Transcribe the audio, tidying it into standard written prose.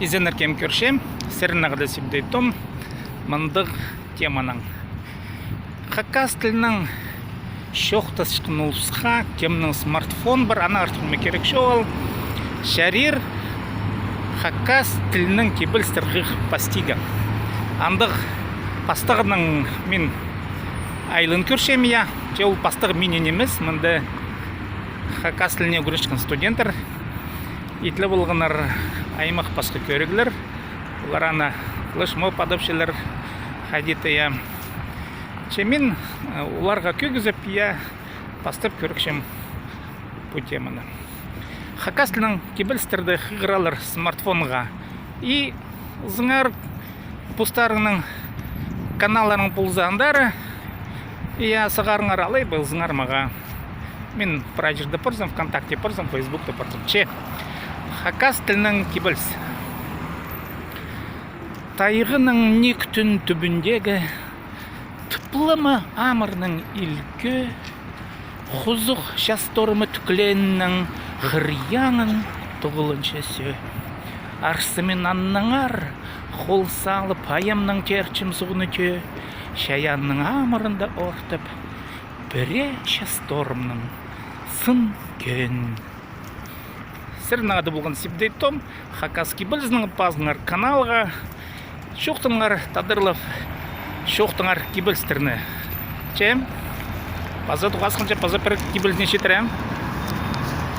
Изенер кем көршем, сірінағыда сібдейтім, мындық теманың. Хакас тілінің шоқтас шқынулсқа, кемнің смартфон бар, ана артылме керек шоғыл. Шарир хакас тілінің кебіл стырғық пастига. Андық пастығының мен айлын көршем я, жол пастығы менен емес, мынды хакас тіліне көрішкен студенттер. Итлі болғанар аймақ басқы көрігілер. Олар ана лышмо падапшылар хадиты я. Чемин оларға көгізіп я пастып көрікшем бұл теманы. Хакас тілінің кебілстерді қығыралар смартфонға. И зыңар пустарының каналарының пұлзандары. Я сығарыңар алай бұл зыңар маға. Мен прайжырды пұрзым, ВКонтакте пұрзым, Фейсбукты пұрзым. Че? Хакас тілінің кебілс. Тайғының нектін түбіндегі тұплымы амырның илкі, хұзық шасторымы түкленнің ғырияңын тұғылыншасы. Арсымен анныңар, қол салып аямның терчім сұғыныты, шаянның амырында ортып, біре шасторымның сын кен. Сірнағады болған сепдейтім, хакаски білізнің пазыңар каналға, шоқтыңар тадырлып, шоқтыңар кебілстерні. Чем? Паза туғасқынша паза бір кебілзіне шетірем.